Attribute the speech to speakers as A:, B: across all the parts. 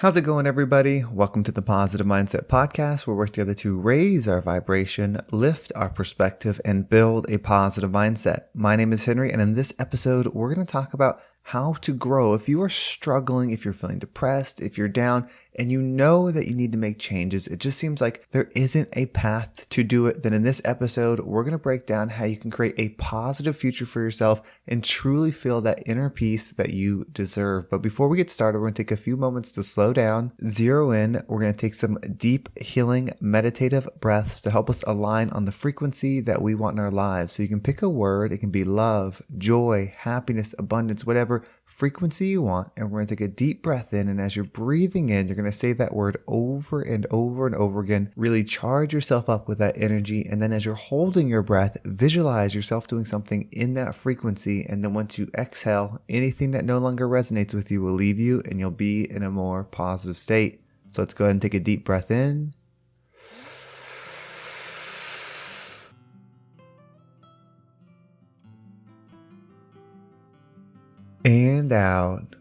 A: How's it going, everybody? Welcome to the Positive Mindset Podcast, where we work together to raise our vibration, lift our perspective, and build a positive mindset. My name is Henry, and in this episode, we're going to talk about how to grow. If you are struggling, if you're feeling depressed, if you're down, and you know that you need to make changes, it just seems like there isn't a path to do it, then in this episode, we're going to break down how you can create a positive future for yourself and truly feel that inner peace that you deserve. But before we get started, we're going to take a few moments to slow down, zero in. We're going to take some deep, healing, meditative breaths to help us align on the frequency that we want in our lives. So you can pick a word. It can be love, joy, happiness, abundance, whatever frequency you want, and we're going to take a deep breath in, and as you're breathing in, you're going to say that word over and over and over again. Really charge yourself up with that energy, and then as you're holding your breath, visualize yourself doing something in that frequency, and then once you exhale, anything that no longer resonates with you will leave you, and you'll be in a more positive state. So let's go ahead and take a deep breath in. And out.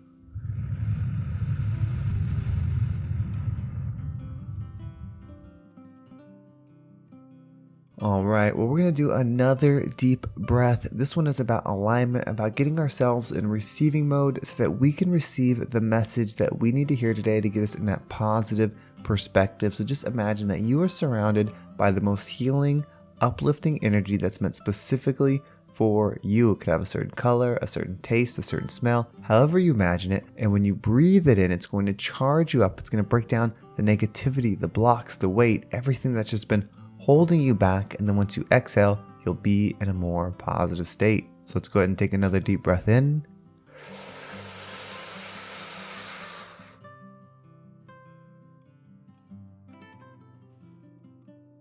A: All right, well, we're going to do another deep breath. This one is about alignment, about getting ourselves in receiving mode so that we can receive the message that we need to hear today to get us in that positive perspective. So just imagine that you are surrounded by the most healing, uplifting energy that's meant specifically for you. It could have a certain color, a certain taste, a certain smell, however you imagine it. And when you breathe it in, it's going to charge you up. It's going to break down the negativity, the blocks, the weight, everything that's just been holding you back. And then once you exhale, you'll be in a more positive state. So let's go ahead and take another deep breath in.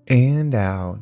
A: And out.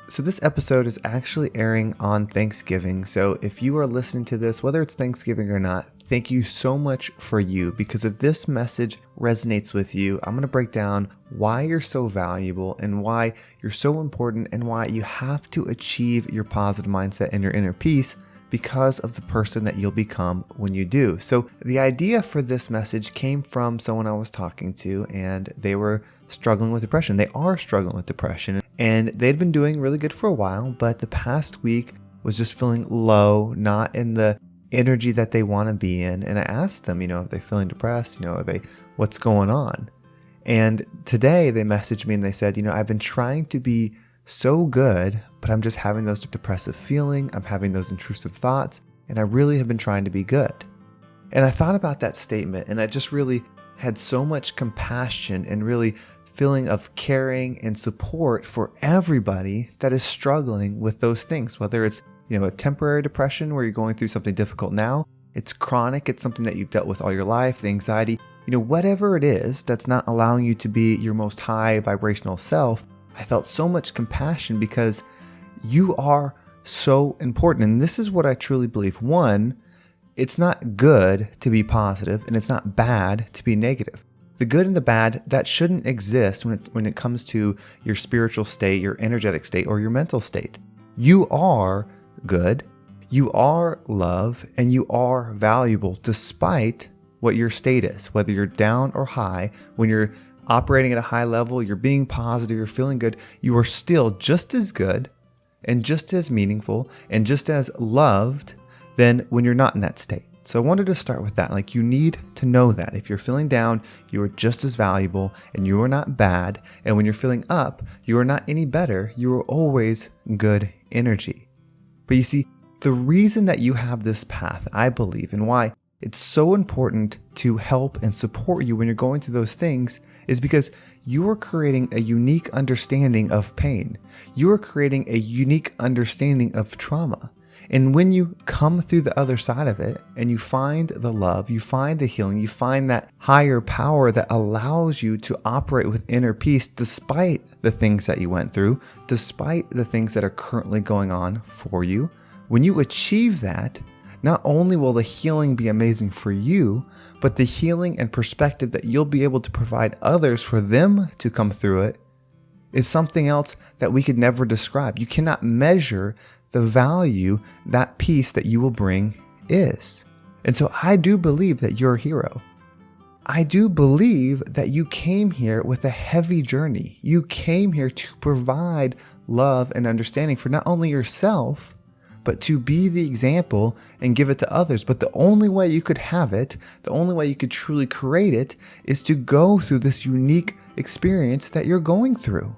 A: So this episode is actually airing on Thanksgiving. So if you are listening to this, whether it's Thanksgiving or not, thank you so much for you. Because if this message resonates with you, I'm going to break down why you're so valuable and why you're so important and why you have to achieve your positive mindset and your inner peace because of the person that you'll become when you do. So the idea for this message came from someone I was talking to, and they were struggling with depression. They are struggling with depression, and they'd been doing really good for a while, but the past week was just feeling low, not in the energy that they want to be in. And I asked them, if they're feeling depressed, what's going on? And today they messaged me and they said, I've been trying to be so good, but I'm just having those depressive feeling. I'm having those intrusive thoughts, and I really have been trying to be good. And I thought about that statement, and I just really had so much compassion and really feeling of caring and support for everybody that is struggling with those things, whether it's, a temporary depression where you're going through something difficult now, it's chronic, it's something that you've dealt with all your life, the anxiety, whatever it is that's not allowing you to be your most high vibrational self. I felt so much compassion because you are so important. And this is what I truly believe. One, it's not good to be positive, and it's not bad to be negative. The good and the bad, that shouldn't exist when it comes to your spiritual state, your energetic state, or your mental state. You are good, you are love, and you are valuable despite what your state is, whether you're down or high. When you're operating at a high level, you're being positive, you're feeling good, you are still just as good and just as meaningful and just as loved than when you're not in that state. So I wanted to start with that. You need to know that if you're feeling down, you are just as valuable and you are not bad. And when you're feeling up, you are not any better. You are always good energy. But you see, the reason that you have this path, I believe, and why it's so important to help and support you when you're going through those things is because you are creating a unique understanding of pain. You are creating a unique understanding of trauma. And when you come through the other side of it and you find the love, you find the healing, you find that higher power that allows you to operate with inner peace despite the things that you went through, despite the things that are currently going on for you. When you achieve that, not only will the healing be amazing for you, but the healing and perspective that you'll be able to provide others for them to come through it is something else that we could never describe. You cannot measure the value that peace that you will bring is. And so I do believe that you're a hero. I do believe that you came here with a heavy journey. You came here to provide love and understanding for not only yourself, but to be the example and give it to others. But the only way you could have it, the only way you could truly create it, is to go through this unique experience that you're going through.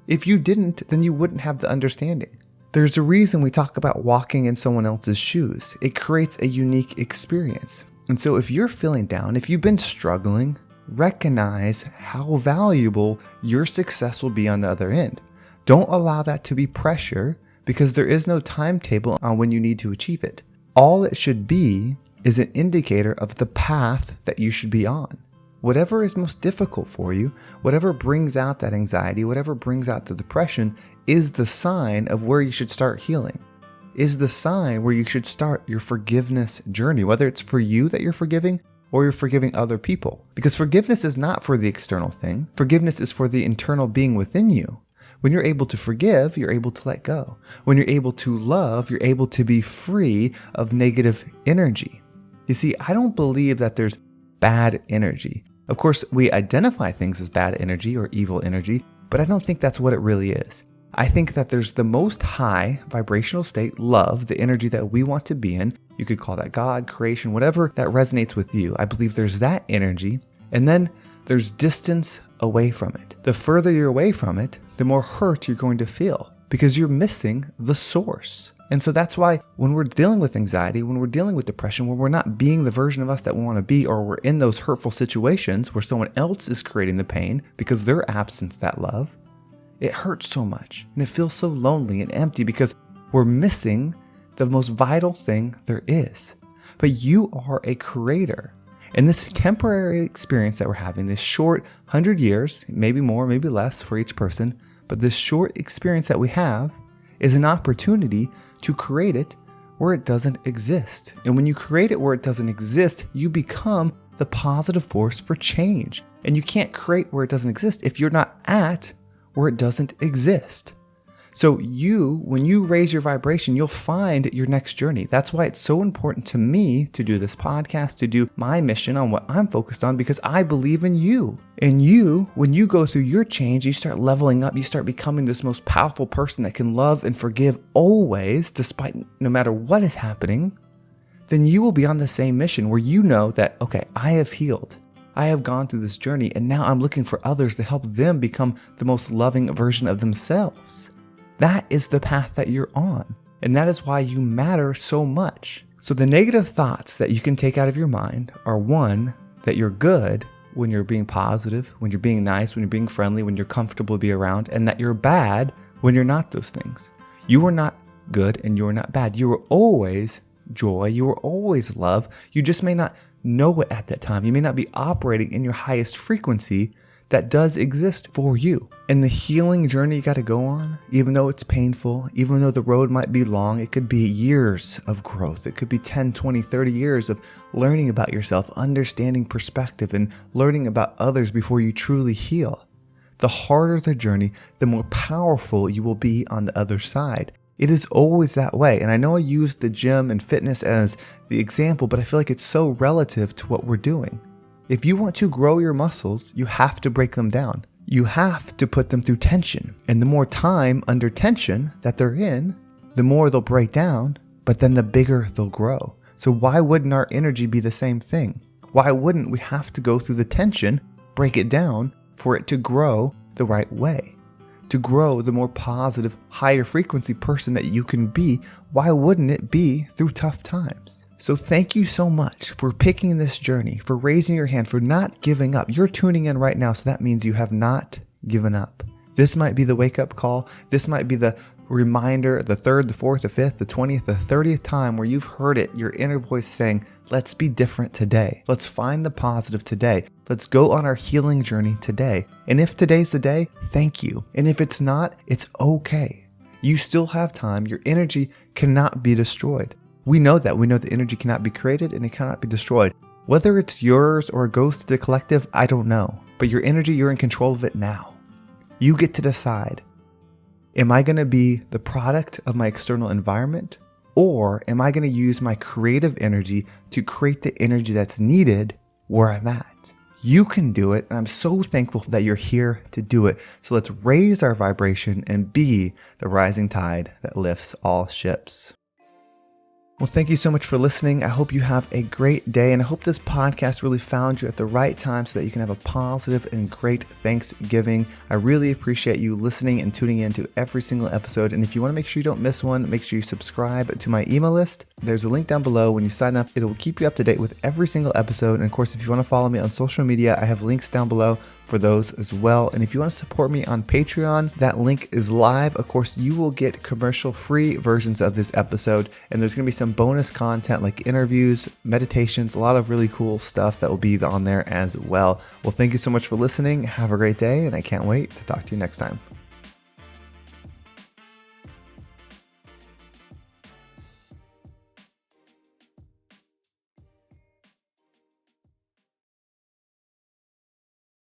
A: If you didn't, then you wouldn't have the understanding. There's a reason we talk about walking in someone else's shoes. It creates a unique experience. And so if you're feeling down, if you've been struggling, recognize how valuable your success will be on the other end. Don't allow that to be pressure, because there is no timetable on when you need to achieve it. All it should be is an indicator of the path that you should be on. Whatever is most difficult for you, whatever brings out that anxiety, whatever brings out the depression, is the sign of where you should start healing, is the sign where you should start your forgiveness journey, whether it's for you that you're forgiving or you're forgiving other people. Because forgiveness is not for the external thing. Forgiveness is for the internal being within you. When you're able to forgive, you're able to let go. When you're able to love, you're able to be free of negative energy. You see, I don't believe that there's bad energy. Of course, we identify things as bad energy or evil energy, but I don't think that's what it really is. I think that there's the most high vibrational state, love, the energy that we want to be in. You could call that God, creation, whatever that resonates with you. I believe there's that energy, and then there's distance away from it. The further you're away from it, the more hurt you're going to feel because you're missing the source. And so that's why when we're dealing with anxiety, when we're dealing with depression, when we're not being the version of us that we want to be, or we're in those hurtful situations where someone else is creating the pain because they're absent that love, it hurts so much and it feels so lonely and empty because we're missing the most vital thing there is. But you are a creator. And this temporary experience that we're having, this short 100 years, maybe more, maybe less for each person, but this short experience that we have is an opportunity to create it where it doesn't exist. And when you create it where it doesn't exist, you become the positive force for change. And you can't create where it doesn't exist if you're not at where it doesn't exist. So when you raise your vibration, you'll find your next journey. That's why it's so important to me to do this podcast, to do my mission on what I'm focused on, because I believe in you. And you, when you go through your change, you start leveling up, you start becoming this most powerful person that can love and forgive always, despite no matter what is happening, then you will be on the same mission where you know that, okay, I have healed. I have gone through this journey, and now I'm looking for others to help them become the most loving version of themselves. That is the path that you're on. And that is why you matter so much. So the negative thoughts that you can take out of your mind are, one, that you're good when you're being positive, when you're being nice, when you're being friendly, when you're comfortable to be around, and that you're bad when you're not those things. You are not good and you are not bad. You are always joy. You are always love. You just may not know it at that time. You may not be operating in your highest frequency that does exist for you. And the healing journey you got to go on, even though it's painful, even though the road might be long, it could be years of growth. It could be 10, 20, 30 years of learning about yourself, understanding perspective, and learning about others before you truly heal. The harder the journey, the more powerful you will be on the other side. It is always that way. And I know I used the gym and fitness as the example, but I feel like it's so relative to what we're doing. If you want to grow your muscles, you have to break them down. You have to put them through tension. And the more time under tension that they're in, the more they'll break down, but then the bigger they'll grow. So why wouldn't our energy be the same thing? Why wouldn't we have to go through the tension, break it down for it to grow the right way? To grow the more positive, higher frequency person that you can be, why wouldn't it be through tough times? So thank you so much for picking this journey, for raising your hand, for not giving up. You're tuning in right now, so that means you have not given up. This might be the wake-up call. This might be the reminder, the 3rd, the 4th, the 5th, the 20th, the 30th time where you've heard it, your inner voice saying, let's be different today. Let's find the positive today. Let's go on our healing journey today. And if today's the day, thank you. And if it's not, it's okay. You still have time. Your energy cannot be destroyed. We know that. We know the energy cannot be created and it cannot be destroyed. Whether it's yours or it goes to the collective, I don't know. But your energy, you're in control of it now. You get to decide. Am I going to be the product of my external environment? Or am I going to use my creative energy to create the energy that's needed where I'm at? You can do it, and I'm so thankful that you're here to do it. So let's raise our vibration and be the rising tide that lifts all ships. Well, thank you so much for listening. I hope you have a great day, and I hope this podcast really found you at the right time so that you can have a positive and great Thanksgiving. I really appreciate you listening and tuning in to every single episode. And if you want to make sure you don't miss one, make sure you subscribe to my email list. There's a link down below. When you sign up, it will keep you up to date with every single episode. And of course, if you want to follow me on social media, I have links down below for those as well. And if you want to support me on Patreon, that link is live. Of course, you will get commercial-free versions of this episode, and there's going to be some bonus content like interviews, meditations, a lot of really cool stuff that will be on there as well. Well, thank you so much for listening. Have a great day, and I can't wait to talk to you next time.